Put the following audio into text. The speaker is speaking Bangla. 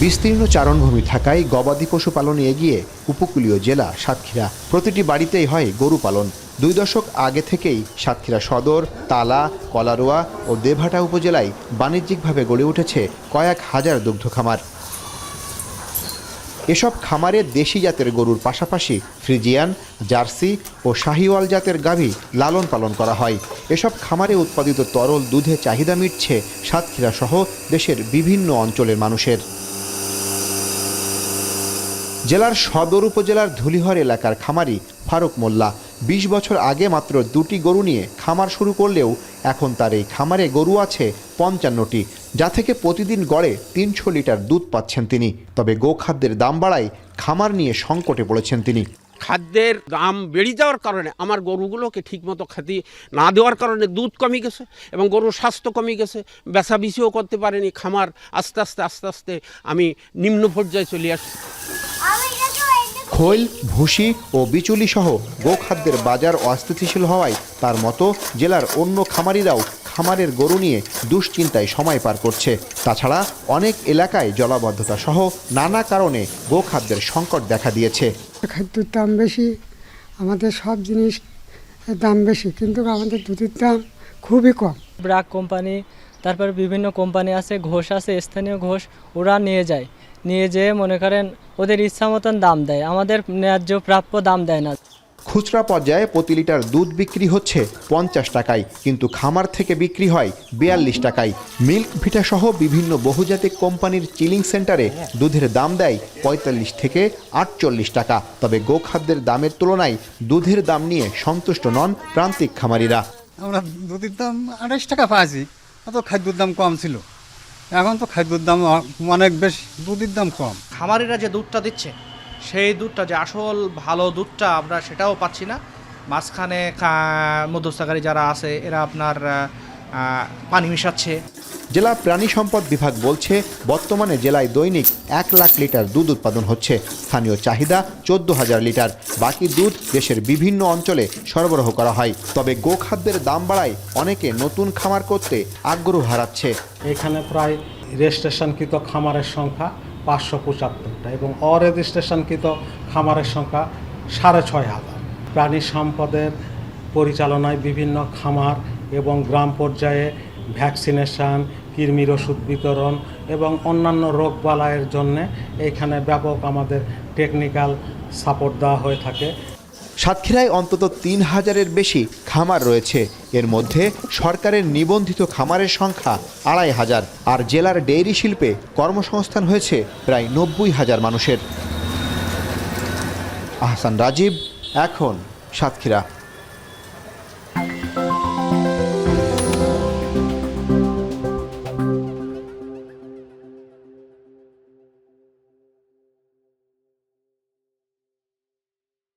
বিস্তীর্ণ চারণভূমি থাকায় গবাদি পশু পালনে এগিয়ে উপকূলীয় জেলা সাতক্ষীরা। প্রতিটি বাড়িতেই হয় গরু পালন। 2 দশক আগে থেকেই সাতক্ষীরা সদর, তালা, কলারোয়া ও দেবহাটা উপজেলায় বাণিজ্যিকভাবে গড়ে উঠেছে কয়েক হাজার দুগ্ধ খামার। এসব খামারে দেশি জাতের গরুর পাশাপাশি ফ্রিজিয়ান, জার্সি ও শাহিওয়াল জাতের গাভী লালন পালন করা হয়। এসব খামারে উৎপাদিত তরল দুধে চাহিদা মিটছে সাতক্ষীরা সহ দেশের বিভিন্ন অঞ্চলের মানুষের। জেলার সদর উপজেলার ধুলিহর এলাকার খামারি ফারুক মোল্লা 20 বছর আগে মাত্র 2টি গরু নিয়ে খামার শুরু করলেও এখন তার এই খামারে গরু আছে 55টি, যা থেকে প্রতিদিন গড়ে 300 লিটার দুধ পাচ্ছেন তিনি। তবে গোখাদ্যের দাম বাড়ায় খামার নিয়ে সংকটে পড়েছেন তিনি। খাদ্যের দাম বেড়ে যাওয়ার কারণে আমার গরুগুলোকে ঠিকমতো খেতে না দেওয়ার কারণে দুধ কমে গেছে এবং গরুর স্বাস্থ্য কমে গেছে, বেচাবিচিও করতে পারেনি। খামার আস্তে আস্তে আমি নিম্ন পর্যায়ে চলে আসছি। খোল, ভুসি ও বিচুলি সহ গোখাদ্যের বাজার অস্থিতিশীল হওয়ায় তার মতো জেলার অন্য খামারিরাও খামারের গরু নিয়ে দুশ্চিন্তায় সময় পার করছে। তাছাড়া অনেক এলাকায় জলাবদ্ধতা সহ নানা কারণে গোখাদ্যের সংকট দেখা দিয়েছে। খাদ্যের দাম বেশি, আমাদের সব জিনিস দাম বেশি, কিন্তু আমাদের দুধের দাম খুবই কম। ব্রাক কোম্পানি, তারপর বিভিন্ন কোম্পানি আছে, ঘোষ আছে, স্থানীয় ঘোষ, ওরা নিয়ে যেয়ে মনে করেন ওদের ইচ্ছা মতন দাম দেয়, আমাদের ন্যায্য প্রাপ্য দাম দেয় না। খুচরা পর্যায়ে প্রতি লিটার দুধ বিক্রি হচ্ছে 50 টাকায়, কিন্তু খামার থেকে বিক্রি হয় 42 টাকায়। মিল্ক ভিটা সহ বিভিন্ন বহুজাতিক কোম্পানির চিলিং সেন্টারে দুধের দাম দেয় 45 থেকে 48 টাকা। তবে গোখাদ্যের দামের তুলনায় দুধের দাম নিয়ে সন্তুষ্ট নন প্রান্তিক খামারিরা। আমরা দুধের দাম 28 টাকা পাইছি, অত খাদ্যের দাম কম ছিল, এখন তো খাদ্যের দাম অনেক বেশি, দুধের দাম কম। খামারিরা যে দুধটা দিচ্ছে সেই দুধটা যে আসল ভালো দুধটা আমরা সেটাও পাচ্ছি না। মাঝখানে মধ্যস্থকারী যারা আছে এরা আপনার পানি মিশাচ্ছে। জেলা প্রাণী সম্পদ বিভাগ বলছে বর্তমানে জেলায় দৈনিক 1 লাখ লিটার দুধ উৎপাদন হচ্ছে। স্থানীয় চাহিদা 14,000 লিটার। বাকি দুধ দেশের বিভিন্ন অঞ্চলে সরবরাহ করা হয়। তবে গোখাদ্যের দাম বাড়ায় অনেকে নতুন খামার করতে আগ্রহ হারাচ্ছে। এখানে প্রায় রেজিস্ট্রেশনকৃত খামারের সংখ্যা 575টা এবং অরেজিস্ট্রেশনকৃত খামারের সংখ্যা 6,500। প্রাণী সম্পদের পরিচালনায় বিভিন্ন খামার এবং গ্রাম পর্যায়ে ভ্যাকসিনেশন, কৃমির ওষুধ বিতরণ এবং অন্যান্য রোগবালাইয়ের জন্য এখানে ব্যাপক আমাদের টেকনিক্যাল সাপোর্ট দেওয়া হয়ে থাকে। সাতক্ষীরায় অন্তত 3000-এর বেশি খামার রয়েছে। এর মধ্যে সরকারের নিবন্ধিত খামারের সংখ্যা 2500, আর জেলার ডেইরি শিল্পে কর্মসংস্থান হয়েছে প্রায় 90,000 মানুষের। আহসান রাজীব, এখন সাতক্ষীরা।